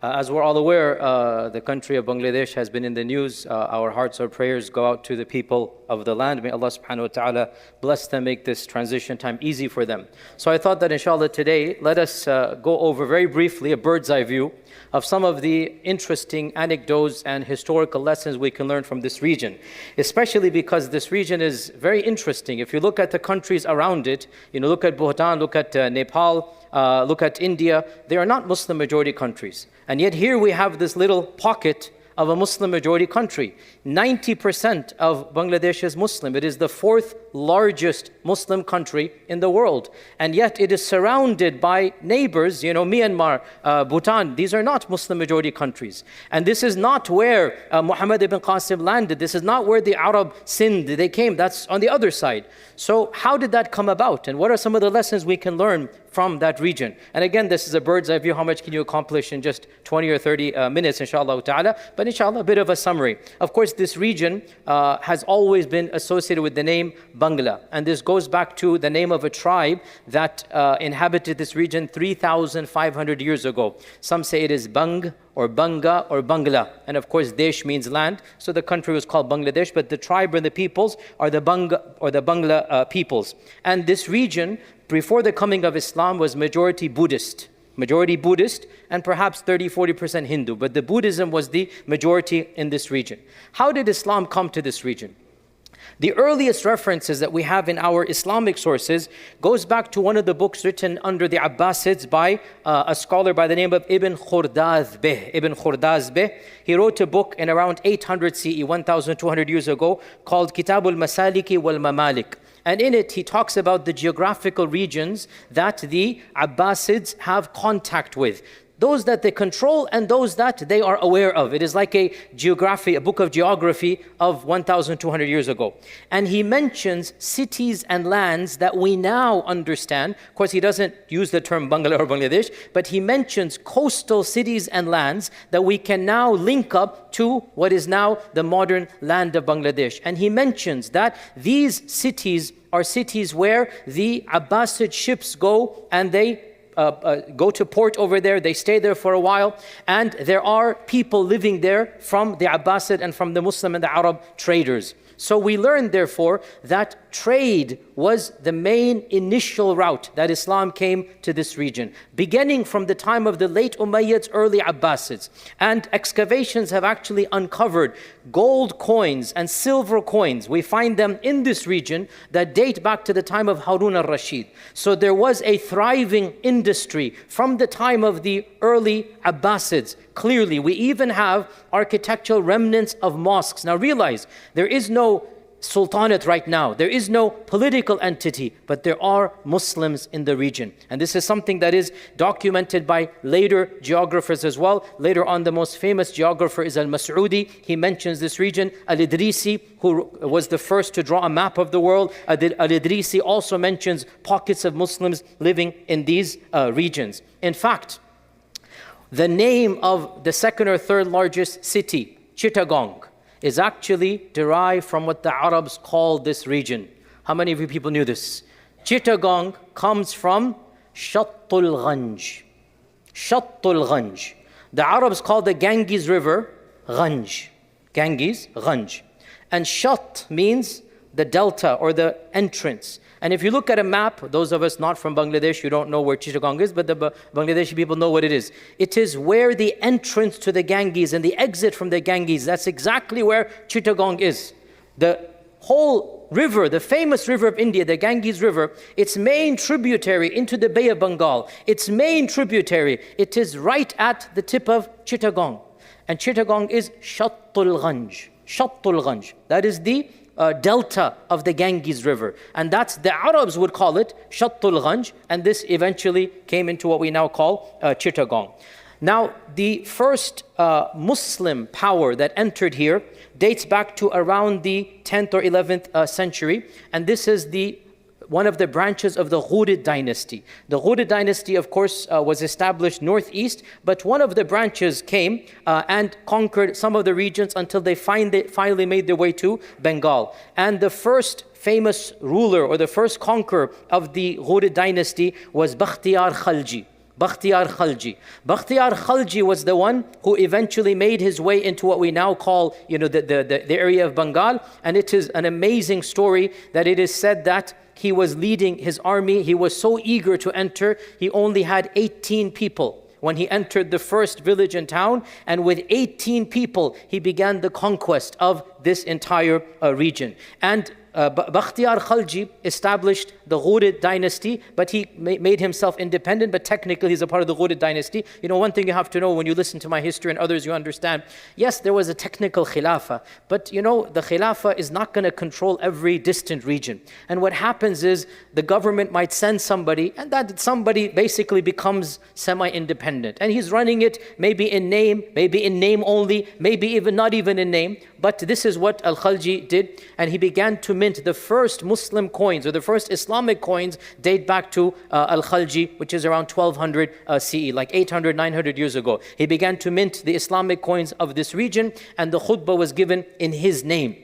As we're all aware, the country of Bangladesh has been in the news. Our hearts, our prayers go out to the people of the land. May Allah subhanahu wa ta'ala bless them, make this transition time easy for them. So I thought that inshallah today, let us go over very briefly a bird's eye view of some of the interesting anecdotes and historical lessons we can learn from this region, especially because this region is very interesting. If you look at the countries around it, look at Bhutan, look at Nepal, look at India, they are not Muslim majority countries. And yet here we have this little pocket of a Muslim majority country. 90% of Bangladesh is Muslim. It is the fourth largest Muslim country in the world. And yet it is surrounded by neighbors, Myanmar, Bhutan. These are not Muslim majority countries. And this is not where Muhammad ibn Qasim landed. This is not where the Arab Sind, they came. That's on the other side. So how did that come about? And what are some of the lessons we can learn from that region? And again, this is a bird's eye view. How much can you accomplish in just 20 or 30 minutes, inshallah ta'ala? But inshallah, a bit of a summary. Of course, this region has always been associated with the name Bangla. And this goes back to the name of a tribe that inhabited this region 3,500 years ago. Some say it is Bang, or Banga, or Bangla. And of course, Desh means land. So the country was called Bangladesh, but the tribe and the peoples are the Banga or the Bangla peoples. And this region, before the coming of Islam, was majority Buddhist, and perhaps 30-40% Hindu. But the Buddhism was the majority in this region. How did Islam come to this region? The earliest references that we have in our Islamic sources goes back to one of the books written under the Abbasids by a scholar by the name of Ibn Khordazbeh. He wrote a book in around 800 CE, 1,200 years ago, called Kitabul Masaliki wal Mamalik. And in it, he talks about the geographical regions that the Abbasids have contact with. Those that they control and those that they are aware of. It is like a book of geography of 1,200 years ago. And he mentions cities and lands that we now understand. Of course, he doesn't use the term Bangla or Bangladesh, but he mentions coastal cities and lands that we can now link up to what is now the modern land of Bangladesh. And he mentions that these cities are cities where the Abbasid ships go and they go to port over there, they stay there for a while, and there are people living there from the Abbasid and from the Muslim and the Arab traders. So we learn, therefore, that trade was the main initial route that Islam came to this region, beginning from the time of the late Umayyads, early Abbasids. And excavations have actually uncovered gold coins and silver coins. We find them in this region that date back to the time of Harun al-Rashid. So there was a thriving industry from the time of the early Abbasids. Clearly, we even have architectural remnants of mosques. Now realize, there is no sultanate right now. There is no political entity, but there are Muslims in the region. And this is something that is documented by later geographers as well. Later on, the most famous geographer is Al-Mas'udi. He mentions this region. Al-Idrisi, who was the first to draw a map of the world, Al-Idrisi also mentions pockets of Muslims living in these regions. In fact, the name of the second or third largest city, Chittagong, is actually derived from what the Arabs call this region. How many of you people knew this? Chittagong comes from Shattul Ghanj. Shattul Ghanj. The Arabs call the Ganges River Ghanj. Ganges, Ghanj. And Shat means the delta or the entrance. And if you look at a map, those of us not from Bangladesh, you don't know where Chittagong is, but the Bangladeshi people know what it is. It is where the entrance to the Ganges and the exit from the Ganges, that's exactly where Chittagong is. The whole river, the famous river of India, the Ganges River, its main tributary into the Bay of Bengal, its main tributary, it is right at the tip of Chittagong. And Chittagong is Shattul Ghanj. Shattul Ghanj. That is the delta of the Ganges River. And that's, the Arabs would call it Shattul Ghanj, and this eventually came into what we now call Chittagong. Now, the first Muslim power that entered here dates back to around the 10th or 11th century, and this is one of the branches of the Ghurid dynasty. The Ghurid dynasty, of course, was established northeast, but one of the branches came and conquered some of the regions until they finally made their way to Bengal. And the first famous ruler or the first conqueror of the Ghurid dynasty was Bakhtiyar Khalji. Bakhtiyar Khalji. Bakhtiyar Khalji was the one who eventually made his way into what we now call, the area of Bengal. And it is an amazing story that it is said that he was leading his army. He was so eager to enter, he only had 18 people when he entered the first village and town. And with 18 people, he began the conquest of this entire region. And Bakhtiyar Khalji established the Ghurid dynasty, but he made himself independent, but technically he's a part of the Ghurid dynasty. One thing you have to know when you listen to my history and others, you understand, yes, there was a technical khilafah, but the khilafah is not going to control every distant region. And what happens is the government might send somebody, and that somebody basically becomes semi-independent. And he's running it maybe in name only, maybe even not even in name. But this is what Al-Khalji did, and he began to mint the first Muslim coins, or the first Islamic coins date back to Al-Khalji, which is around 1200 CE, like 800, 900 years ago. He began to mint the Islamic coins of this region, and the khutbah was given in his name.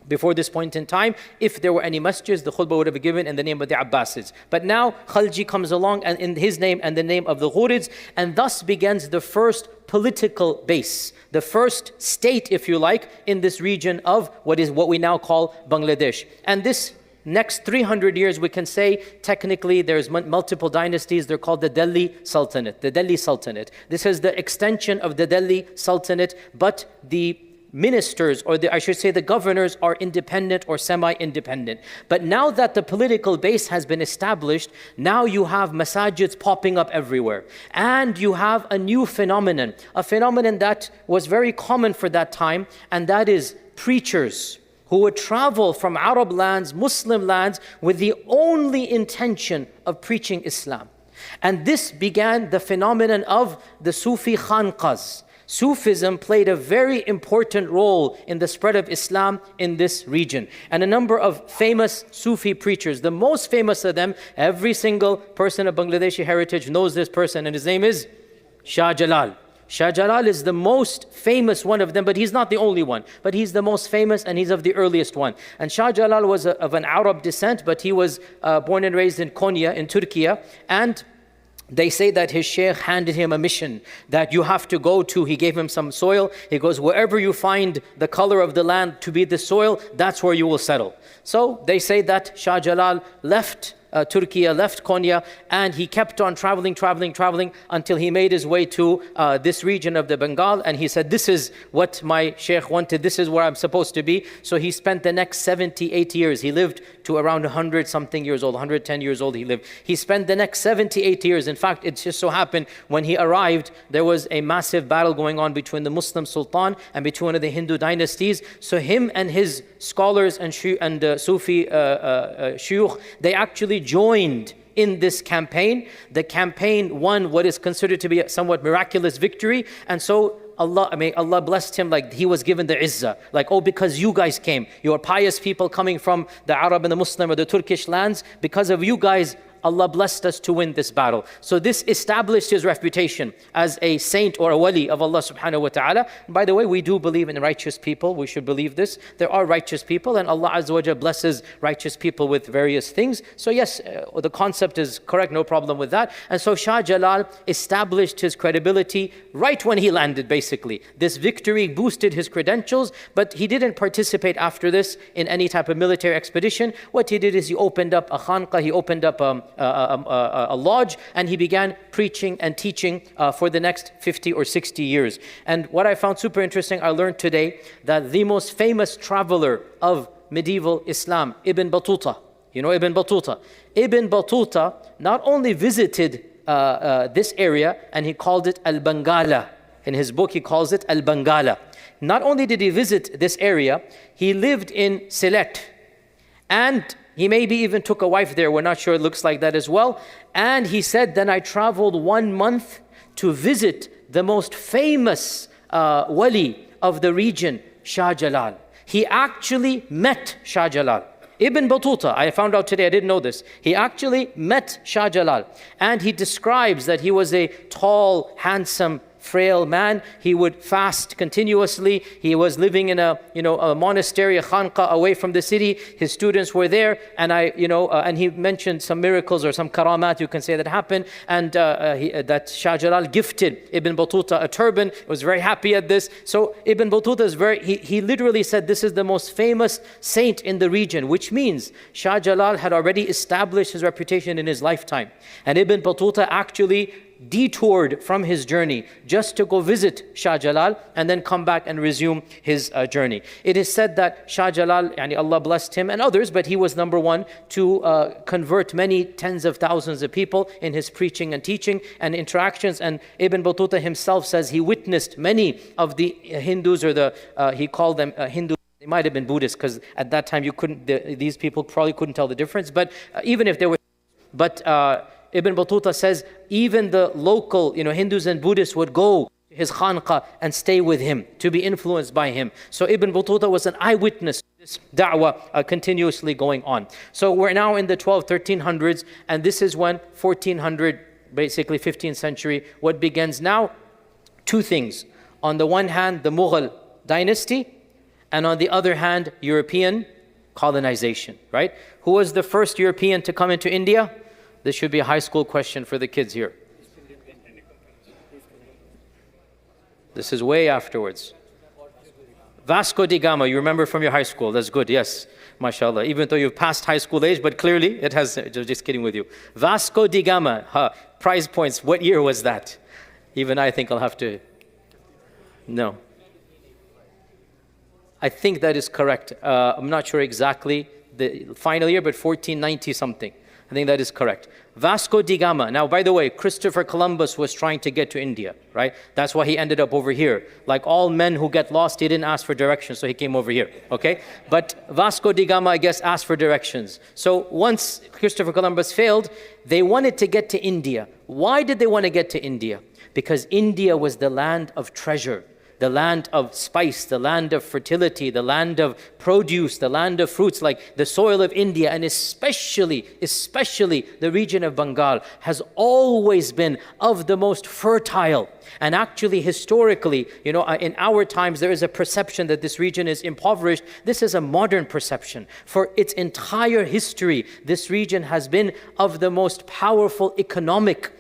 Before this point in time, if there were any masjids, the khutbah would have been given in the name of the Abbasids. But now Khalji comes along and in his name and the name of the Ghurids, and thus begins the first political base, the first state, if you like, in this region of what we now call Bangladesh. And this next 300 years, we can say, technically, there's multiple dynasties. They're called the Delhi Sultanate. The Delhi Sultanate. This is the extension of the Delhi Sultanate, but the ministers, or the governors, are independent or semi-independent. But now that the political base has been established, now you have masajids popping up everywhere. And you have a new phenomenon, a phenomenon that was very common for that time, and that is preachers who would travel from Arab lands, Muslim lands, with the only intention of preaching Islam. And this began the phenomenon of the Sufi khanqahs. Sufism played a very important role in the spread of Islam in this region. And a number of famous Sufi preachers, the most famous of them, every single person of Bangladeshi heritage knows this person, and his name is Shah Jalal. Shah Jalal is the most famous one of them, but he's not the only one. But he's the most famous, and he's of the earliest one. And Shah Jalal was of an Arab descent, but he was born and raised in Konya, in Turkey. And they say that his Shaykh handed him a mission that you have to go to. He gave him some soil. He goes, wherever you find the color of the land to be the soil, that's where you will settle. So they say that Shah Jalal left Turkey, left Konya, and he kept on traveling until he made his way to this region of the Bengal. And he said, this is what my Shaykh wanted, this is where I'm supposed to be. So he spent the next 78 years. He lived to around 100 something years old, 110 years old he lived. He spent the next 78 years. In fact, it just so happened when he arrived, there was a massive battle going on between the Muslim Sultan and between one of the Hindu dynasties. So him and his scholars and Sufi shuyukh, they actually joined in this campaign. The campaign won what is considered to be a somewhat miraculous victory. And so Allah blessed him, like he was given the izzah. Like, because you guys came, you are pious people coming from the Arab and the Muslim or the Turkish lands, because of you guys, Allah blessed us to win this battle. So this established his reputation as a saint or a wali of Allah subhanahu wa ta'ala. By the way, we do believe in righteous people. We should believe this. There are righteous people, and Allah Azza wa Jalla blesses righteous people with various things. So yes, the concept is correct, no problem with that. And so Shah Jalal established his credibility right when he landed, basically. This victory boosted his credentials, but he didn't participate after this in any type of military expedition. What he did is he opened up a khanqah, he opened up a lodge, and he began preaching and teaching for the next 50 or 60 years. And what I found super interesting, I learned today that the most famous traveler of medieval Islam, Ibn Battuta, Ibn Battuta. Ibn Battuta not only visited this area, and he called it Al-Bangala. In his book, he calls it Al-Bangala. Not only did he visit this area, he lived in Sylhet, and he maybe even took a wife there. We're not sure. It looks like that as well. And he said, then I traveled 1 month to visit the most famous wali of the region, Shah Jalal. He actually met Shah Jalal. Ibn Battuta, I found out today, I didn't know this. He actually met Shah Jalal. And he describes that he was a tall, handsome frail man. He would fast continuously. He was living in a monastery, a khanqa, away from the city. His students were there, and and he mentioned some miracles or some karamat, you can say, that happened, and that Shah Jalal gifted Ibn Battuta a turban. He was very happy at this. So Ibn Battuta is he literally said this is the most famous saint in the region, which means Shah Jalal had already established his reputation in his lifetime. And Ibn Battuta actually detoured from his journey just to go visit Shah Jalal and then come back and resume his journey. It is said that Shah Jalal, Allah blessed him and others, but he was number one to convert many tens of thousands of people in his preaching and teaching and interactions. And Ibn Battuta himself says he witnessed many of the Hindus, or he called them Hindus. They might have been Buddhists, because at that time these people probably couldn't tell the difference. But even if they were, Ibn Battuta says even the local, Hindus and Buddhists would go to his khanqa and stay with him, to be influenced by him. So Ibn Battuta was an eyewitness to this da'wah continuously going on. So we're now in the 1300s, and this is when 1400, basically 15th century, what begins now? Two things. On the one hand, the Mughal dynasty, and on the other hand, European colonization, right? Who was the first European to come into India? This should be a high school question for the kids here. This is way afterwards. Vasco da Gama, you remember from your high school. That's good, yes. MashaAllah. Even though you've passed high school age, but clearly it has, just kidding with you. Vasco da Gama, prize points. What year was that? Even I think I'll have to, no. I think that is correct. I'm not sure exactly the final year, but 1490 something. I think that is correct. Vasco da Gama. Now, by the way, Christopher Columbus was trying to get to India, right? That's why he ended up over here. Like all men who get lost, he didn't ask for directions, so he came over here, okay? But Vasco da Gama, I guess, asked for directions. So once Christopher Columbus failed, they wanted to get to India. Why did they want to get to India? Because India was the land of treasure, the land of spice, the land of fertility, the land of produce, the land of fruits, like the soil of India, and especially the region of Bengal has always been of the most fertile. And actually, historically, in our times, there is a perception that this region is impoverished. This is a modern perception. For its entire history, this region has been of the most powerful economic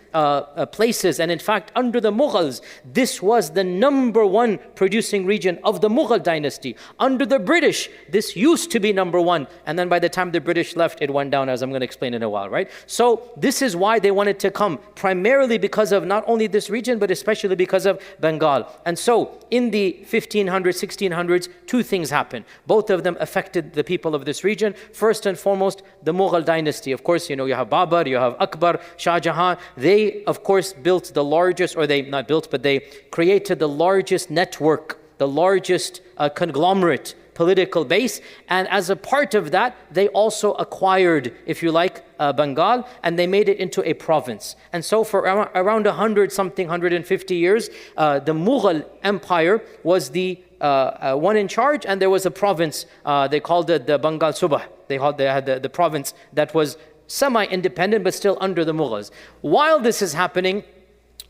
places, and in fact under the Mughals this was the number one producing region of the Mughal dynasty. Under the British this used to be number one, and then by the time the British left it went down, as I'm going to explain in a while, right? So this is why they wanted to come, primarily because of not only this region but especially because of Bengal. And so in the 1500s, 1600s, two things happened. Both of them affected the people of this region. First and foremost, the Mughal dynasty. Of course, you have Babar, you have Akbar, Shah Jahan. They of course built the largest, or they not built, but they created the largest network, the largest conglomerate political base. And as a part of that, they also acquired, if you like, Bengal, and they made it into a province. And so for around 150 years, the Mughal Empire was the one in charge, and there was a province, they called it the Bengal Subah. They had the province that was semi-independent but still under the Mughals. While this is happening,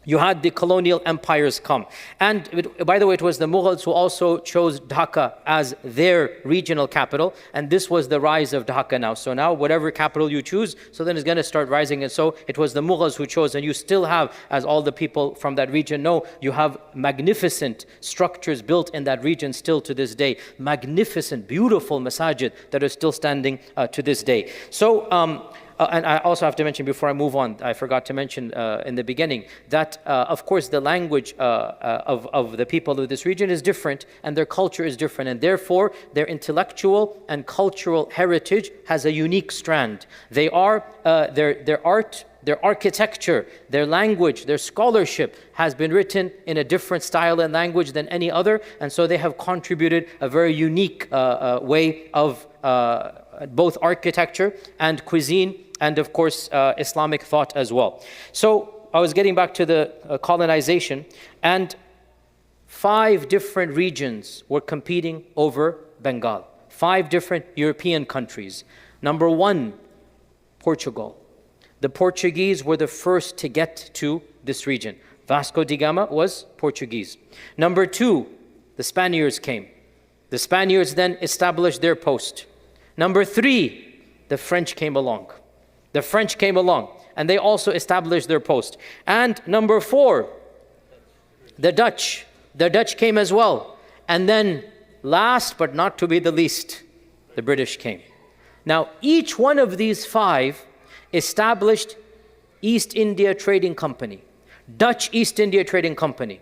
you had the colonial empires come. And by the way, it was the Mughals who also chose Dhaka as their regional capital. And this was the rise of Dhaka now. So now whatever capital you choose, so then it's going to start rising. And so it was the Mughals who chose. And you still have, as all the people from that region know, you have magnificent structures built in that region still to this day. Magnificent, beautiful masajid that are still standing to this day. So, and I also have to mention before I move on, I forgot to mention in the beginning that of course the language of the people of this region is different, and their culture is different, and therefore their intellectual and cultural heritage has a unique strand. They are their art, their architecture, their language, their scholarship has been written in a different style and language than any other, and so they have contributed a very unique way of both architecture and cuisine, and of course Islamic thought as well. So I was getting back to the colonization, and 5 different regions were competing over Bengal. 5 different European countries. Number 1, Portugal. The Portuguese were the first to get to this region. Vasco da Gama was Portuguese. Number 2, the Spaniards came. The Spaniards then established their post. Number 3, the French came along. The French came along and they also established their post. And number 4, the Dutch. The Dutch came as well. And then last but not to be the least, the British came. Now each one of these 5 established East India Trading Company, Dutch East India Trading Company,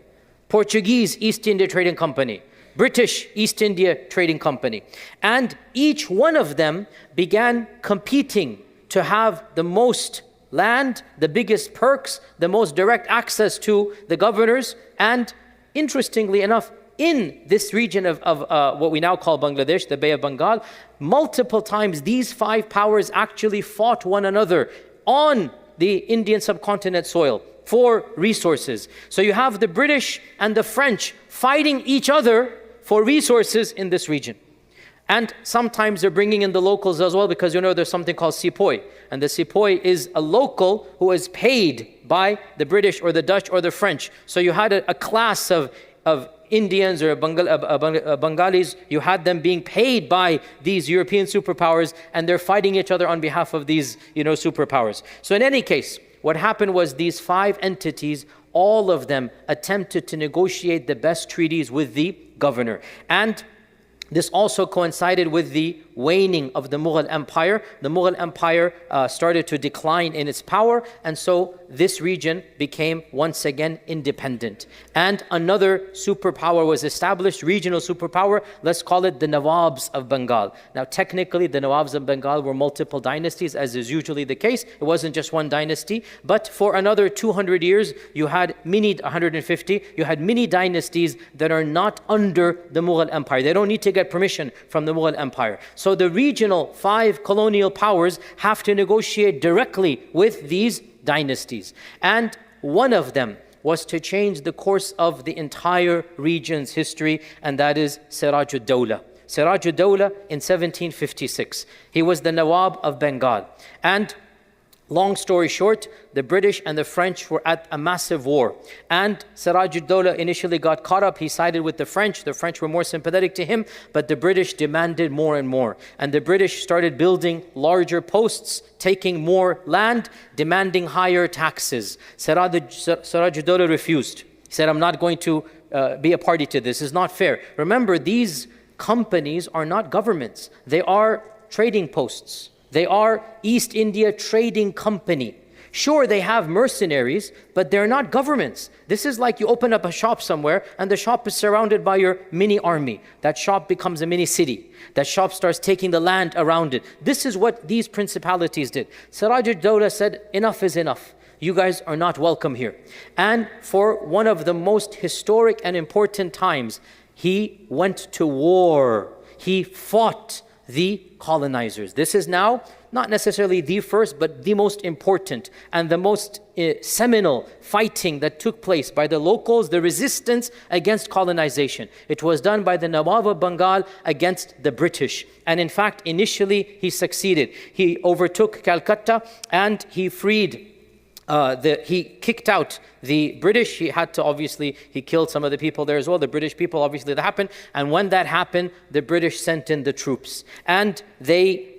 Portuguese East India Trading Company, British East India Trading Company. And each one of them began competing to have the most land, the biggest perks, the most direct access to the governors. And interestingly enough, in this region of what we now call Bangladesh, the Bay of Bengal, multiple times these 5 powers actually fought one another on the Indian subcontinent soil for resources. So you have the British and the French fighting each other for resources in this region. And sometimes they're bringing in the locals as well, because there's something called sepoy. And the sepoy is a local who is paid by the British or the Dutch or the French. So you had a class of Indians or Bengalis, you had them being paid by these European superpowers, and they're fighting each other on behalf of these superpowers. So in any case, what happened was these 5 entities, all of them attempted to negotiate the best treaties with the governor. And this also coincided with the waning of the Mughal Empire. The Mughal Empire started to decline in its power, and so this region became once again independent. And another superpower was established, regional superpower. Let's call it the Nawabs of Bengal. Now technically the Nawabs of Bengal were multiple dynasties, as is usually the case. It wasn't just one dynasty, but for another 200 years you had 150, you had many dynasties that are not under the Mughal Empire. They don't need to get permission from the Mughal Empire. So the regional 5 colonial powers have to negotiate directly with these dynasties. And one of them was to change the course of the entire region's history, and that is Siraj ud-Dawla. Siraj ud-Dawla in 1756. He was the Nawab of Bengal. And long story short, the British and the French were at a massive war. And Siraj ud-Dawla initially got caught up. He sided with the French. The French were more sympathetic to him, but the British demanded more and more. And the British started building larger posts, taking more land, demanding higher taxes. Siraj ud-Dawla refused. He said, I'm not going to be a party to this. It's not fair. Remember, these companies are not governments. They are trading posts. They are East India Trading Company. Sure, they have mercenaries, but they're not governments. This is like you open up a shop somewhere and the shop is surrounded by your mini army. That shop becomes a mini city. That shop starts taking the land around it. This is what these principalities did. Siraj ud-Dawla said, enough is enough. You guys are not welcome here. And for one of the most historic and important times, he went to war. He fought the colonizers. This is now not necessarily the first, but the most important and the most seminal fighting that took place by the locals, the resistance against colonization. It was done by the Nawab of Bengal against the British. And in fact, initially he succeeded. He overtook Calcutta and he freed he kicked out the British. He killed some of the people there as well, the British people, obviously that happened. And when that happened, the British sent in the troops. And they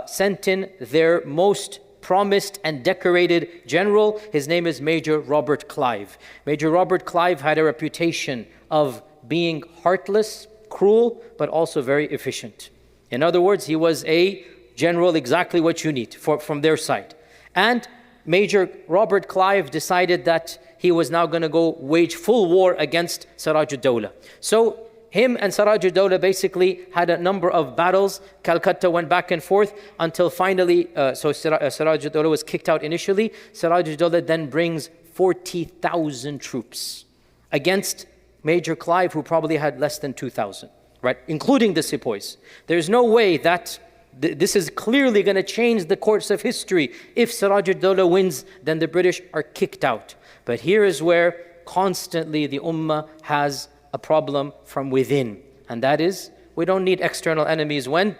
sent in their most promised and decorated general. His name is Major Robert Clive. Major Robert Clive had a reputation of being heartless, cruel, but also very efficient. In other words, he was a general exactly what you need from their side. And Major Robert Clive decided that he was now going to go wage full war against Siraj ud-Dawla. So him and Siraj ud-Dawla basically had a number of battles. Calcutta went back and forth until finally, Siraj ud-Dawla was kicked out initially. Siraj ud-Dawla then brings 40,000 troops against Major Clive, who probably had less than 2,000, right? Including the sepoys. There's no way that this is clearly going to change the course of history. If Siraj ud-Dawla wins, then the British are kicked out. But here is where constantly the Ummah has a problem from within. And that is, we don't need external enemies when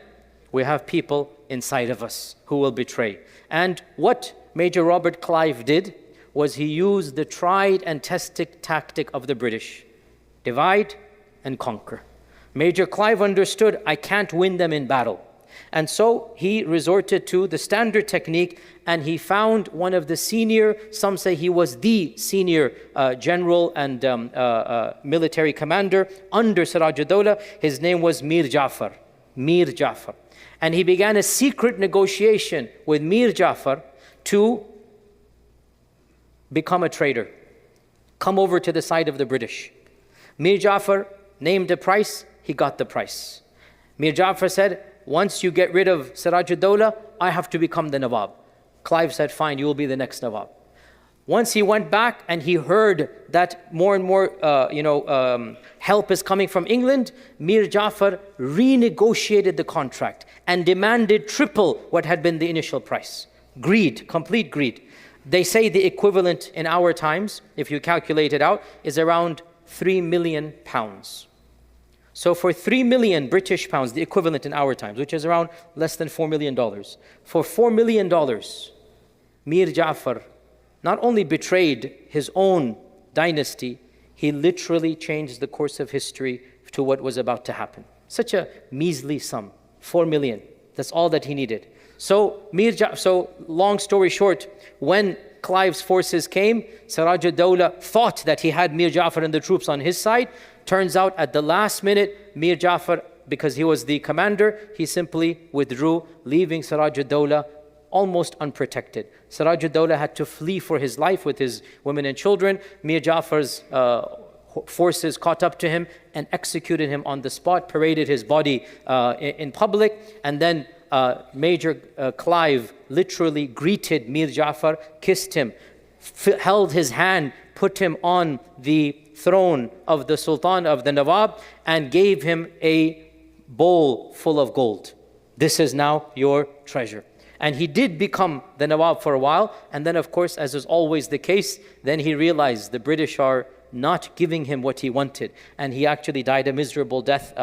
we have people inside of us who will betray. And what Major Robert Clive did was he used the tried and tested tactic of the British. Divide and conquer. Major Clive understood, I can't win them in battle. And so he resorted to the standard technique, and he found one of the senior, some say he was the senior general and military commander under Siraj ad-Dawla. His name was Mir Jafar. Mir Jafar. And he began a secret negotiation with Mir Jafar to become a traitor. Come over to the side of the British. Mir Jafar named a price, he got the price. Mir Jafar said, once you get rid of Siraj ad-Dawla, I have to become the Nawab. Clive said, fine, you will be the next Nawab. Once he went back and he heard that more and more help is coming from England, Mir Jafar renegotiated the contract and demanded triple what had been the initial price. Greed, complete greed. They say the equivalent in our times, if you calculate it out, is around £3 million. So for 3 million British pounds, the equivalent in our times, which is around less than $4 million, for $4 million, Mir Jafar not only betrayed his own dynasty, he literally changed the course of history to what was about to happen. Such a measly sum, 4 million. That's all that he needed. So long story short, when Clive's forces came, Siraj ad-Dawla thought that he had Mir Jafar and the troops on his side. Turns out at the last minute, Mir Jafar, because he was the commander, he simply withdrew, leaving Siraj ad-Dawla almost unprotected. Siraj ad-Dawla had to flee for his life with his women and children. Mir Jafar's forces caught up to him and executed him on the spot, paraded his body in public, and then Major Clive literally greeted Mir Jafar, kissed him, held his hand, put him on the throne of the Sultan of the Nawab, and gave him a bowl full of gold. This is now your treasure. And he did become the Nawab for a while, and then of course, as is always the case, then he realized the British are not giving him what he wanted, and he actually died a miserable death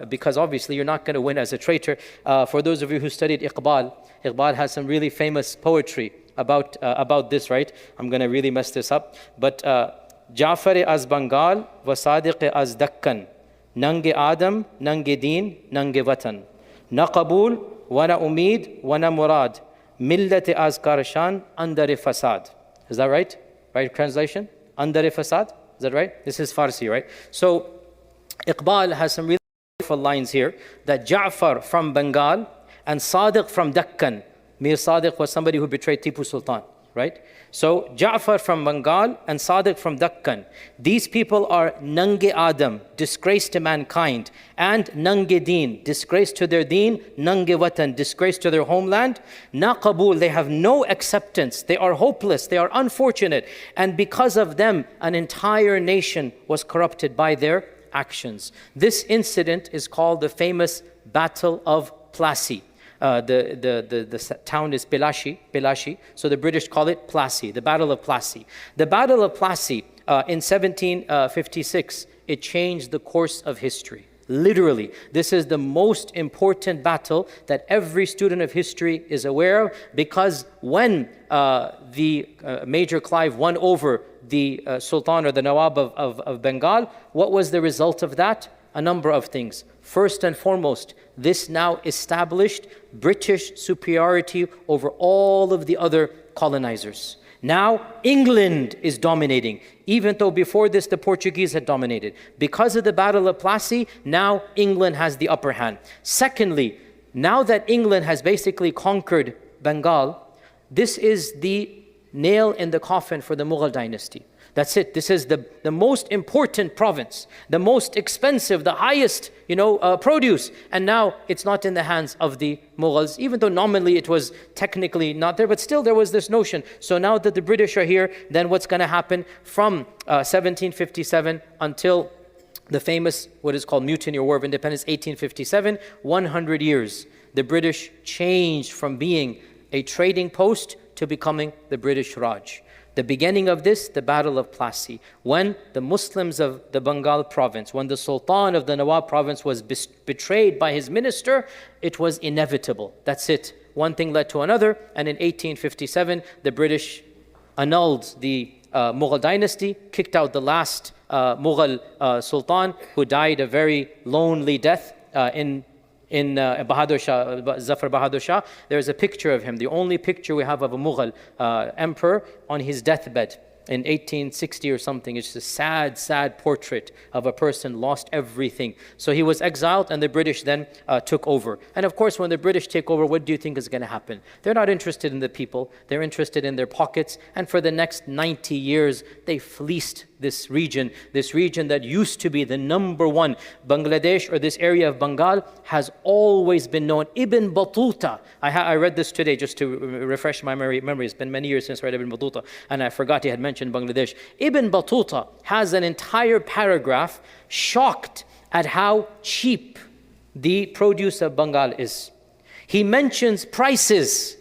because obviously you're not going to win as a traitor. For those of you who studied Iqbal has some really famous poetry about this, right? I'm going to really mess this up, but Jafar az Bengal wa Sadiq az Dakkan, nange Adam, nange Deen, nange Watan, na Qabul wa na Umeed wa na Murad, millat az Karshan andar fasad. Is that right? Right translation? Andar fasad? Is that right? This is Farsi, right? So Iqbal has some really beautiful lines here that Ja'far from Bengal and Sadiq from Dakkan. Mir Sadiq was somebody who betrayed Tipu Sultan, right? So Ja'far from Bengal and Sadiq from Dakkan. These people are Nange Adam, disgrace to mankind, and Nange Deen, disgrace to their deen, Nange Watan, disgrace to their homeland. Na Qabul, they have no acceptance, they are hopeless, they are unfortunate, and because of them, an entire nation was corrupted by their actions. This incident is called the famous Battle of Plassey. The town is Pelashi, so the British call it Plassey, the Battle of Plassey. The Battle of Plassey in 1756, it changed the course of history. Literally, this is the most important battle that every student of history is aware of, because when the Major Clive won over the Sultan or the Nawab of Bengal, what was the result of that? A number of things. First and foremost, this now established British superiority over all of the other colonizers. Now England is dominating, even though before this the Portuguese had dominated. Because of the Battle of Plassey, now England has the upper hand. Secondly, now that England has basically conquered Bengal, this is the nail in the coffin for the Mughal dynasty. That's it. This is the most important province, the most expensive, the highest, produce. And now it's not in the hands of the Mughals, even though nominally it was technically not there, but still there was this notion. So now that the British are here, then what's going to happen from 1757 until the famous, what is called Mutiny or War of Independence, 1857, 100 years. The British changed from being a trading post to becoming the British Raj. The beginning of this, the Battle of Plassey, when the Muslims of the Bengal province, when the Sultan of the Nawab province was betrayed by his minister, it was inevitable. That's it. One thing led to another, and in 1857, the British annulled the Mughal dynasty, kicked out the last Mughal Sultan, who died a very lonely death in Bahadur Shah, Zafar Bahadur Shah. There's a picture of him, the only picture we have of a Mughal emperor on his deathbed in 1860 or something. It's a sad, sad portrait of a person lost everything. So he was exiled, and the British then took over. And of course, when the British take over, what do you think is going to happen? They're not interested in the people. They're interested in their pockets. And for the next 90 years, they fleeced this region that used to be the number one. Bangladesh, or this area of Bengal, has always been known. Ibn Battuta, I read this today just to refresh my memory. It's been many years since I read Ibn Battuta, and I forgot he had mentioned Bangladesh. Ibn Battuta has an entire paragraph shocked at how cheap the produce of Bengal is. He mentions prices.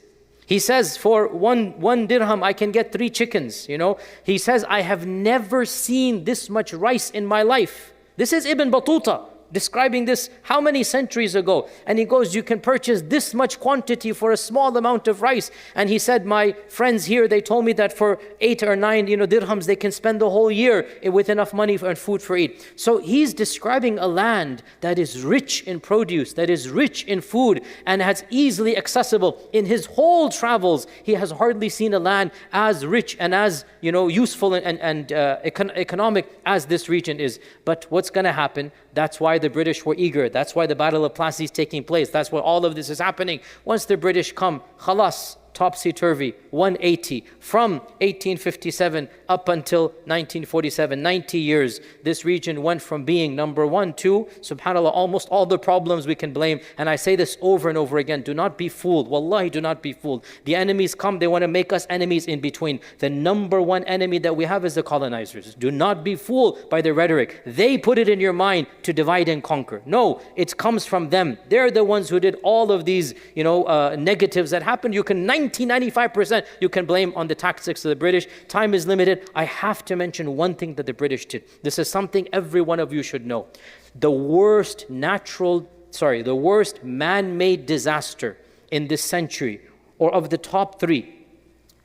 He says, for one dirham, I can get 3 chickens, He says, I have never seen this much rice in my life. This is Ibn Battuta describing this how many centuries ago. And he goes, you can purchase this much quantity for a small amount of rice. And he said, my friends here, they told me that for 8 or 9 dirhams, they can spend the whole year with enough money and food for eat. So he's describing a land that is rich in produce, that is rich in food, and has easily accessible. In his whole travels, he has hardly seen a land as rich and as useful and economic as this region is. But what's going to happen? That's why the British were eager. That's why the Battle of Plassey is taking place. That's why all of this is happening. Once the British come, khalas, topsy-turvy, 180. From 1857 up until 1947, 90 years, this region went from being number 1 to, subhanAllah, almost all the problems we can blame. And I say this over and over again, do not be fooled. Wallahi, do not be fooled. The enemies come, they want to make us enemies in between. The number 1 enemy that we have is the colonizers. Do not be fooled by their rhetoric. They put it in your mind to divide and conquer. No, it comes from them. They're the ones who did all of these, negatives that happened. You can 95% you can blame on the tactics of the British. Time is limited. I have to mention one thing that the British did. This is something every one of you should know. The worst man-made disaster in this century, or of the top 3,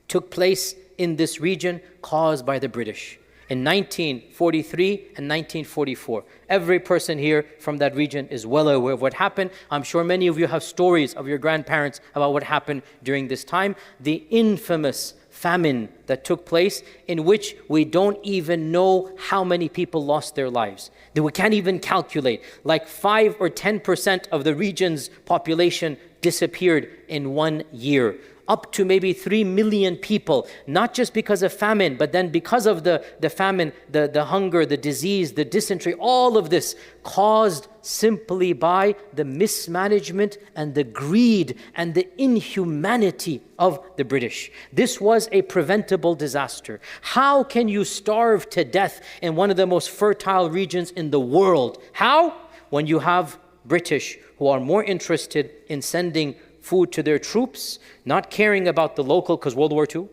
took place in this region caused by the British. In 1943 and 1944. Every person here from that region is well aware of what happened. I'm sure many of you have stories of your grandparents about what happened during this time. The infamous famine that took place, in which we don't even know how many people lost their lives. That we can't even calculate. Like 5 or 10% of the region's population disappeared in 1 year. Up to maybe 3 million people, not just because of famine, but then because of the famine, the hunger, the disease, the dysentery, all of this caused simply by the mismanagement and the greed and the inhumanity of the British. This was a preventable disaster. How can you starve to death in one of the most fertile regions in the world? How? When you have British who are more interested in sending food to their troops, not caring about the local, because World War II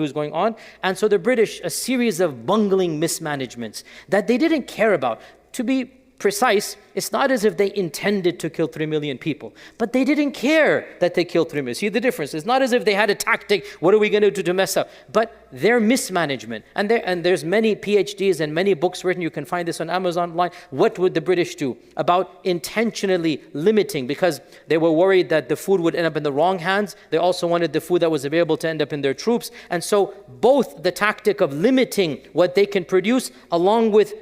is going on. And so the British, a series of bungling mismanagements that they didn't care about. To be precise, it's not as if they intended to kill 3 million people, but they didn't care that they killed 3 million. See the difference? It's not as if they had a tactic, what are we going to do to mess up? But their mismanagement, and there's many PhDs and many books written, you can find this on Amazon online. What would the British do about intentionally limiting? Because they were worried that the food would end up in the wrong hands. They also wanted the food that was available to end up in their troops. And so both the tactic of limiting what they can produce, along with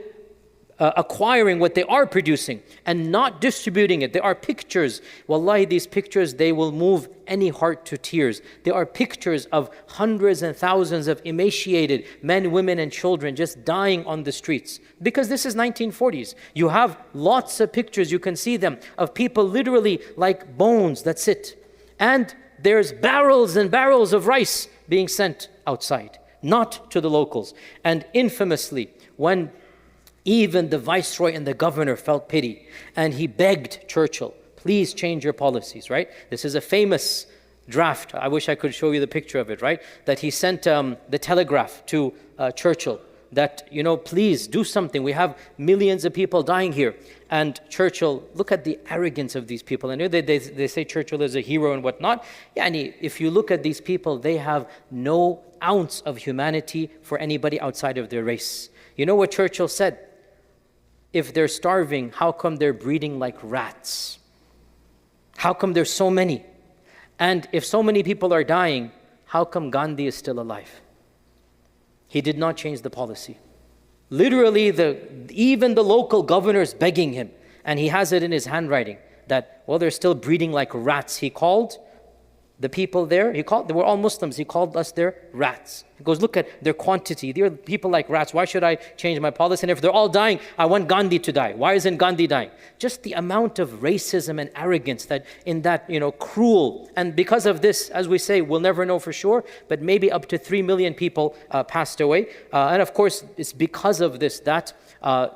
acquiring what they are producing and not distributing it. There are pictures. Wallahi, these pictures, they will move any heart to tears. There are pictures of hundreds and thousands of emaciated men, women, and children just dying on the streets. Because this is 1940s. You have lots of pictures, you can see them, of people literally like bones that sit. And there's barrels and barrels of rice being sent outside, not to the locals. And infamously, when even the viceroy and the governor felt pity, and he begged Churchill, please change your policies, right? This is a famous draft. I wish I could show you the picture of it, right? That he sent the telegraph to Churchill that, please do something. We have millions of people dying here. And Churchill, look at the arrogance of these people. I know they say Churchill is a hero and whatnot. If you look at these people, they have no ounce of humanity for anybody outside of their race. You know what Churchill said? If they're starving, how come they're breeding like rats? How come there's so many? And if so many people are dying, how come Gandhi is still alive? He did not change the policy. Literally, even the local governors begging him, and he has it in his handwriting, that, they're still breeding like rats. He called the people there, they were all Muslims, he called us their rats. He goes, look at their quantity. They're people like rats. Why should I change my policy? And if they're all dying, I want Gandhi to die. Why isn't Gandhi dying? Just the amount of racism and arrogance that in that, cruel. And because of this, as we say, we'll never know for sure, but maybe up to 3 million people passed away. And of course, it's because of this that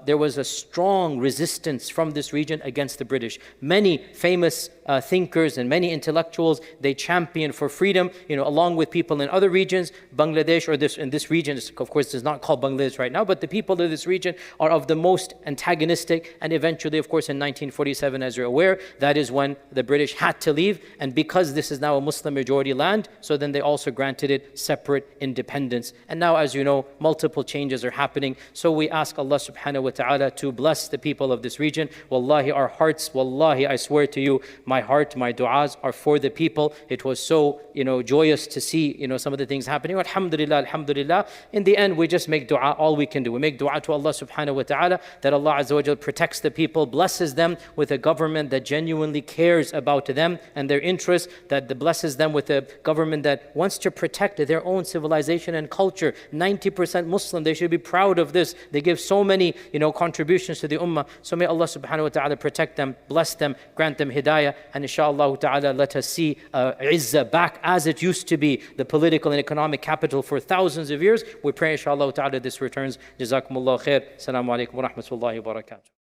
there was a strong resistance from this region against the British. Many famous thinkers and many intellectuals, they championed for freedom, along with people in other regions. Bangladesh, or in this region, of course, is not called Bangladesh right now, but the people of this region are of the most antagonistic. And eventually, of course, in 1947, as you're aware, that is when the British had to leave. And because this is now a Muslim majority land, so then they also granted it separate independence. And now, as you know, multiple changes are happening. So we ask Allah subhanahu wa ta'ala to bless the people of this region. Wallahi, our hearts, wallahi, I swear to you, my heart, my du'as are for the people. It was so, joyous to see, some of the things happening. Alhamdulillah, alhamdulillah. In the end, we just make dua, all we can do. We make dua to Allah subhanahu wa ta'ala that Allah azza wa jal protects the people, blesses them with a government that genuinely cares about them and their interests, that blesses them with a government that wants to protect their own civilization and culture. 90% Muslim, they should be proud of this. They give so many, contributions to the ummah. So may Allah subhanahu wa ta'ala protect them, bless them, grant them hidayah, and inshallah ta'ala let us see Izzah back as it used to be, the political and economic capital for thousands of years. We pray inshallah ta'ala this returns. Jazakumullah khair. Assalamu alaikum wa rahmatullahi wa barakatuh.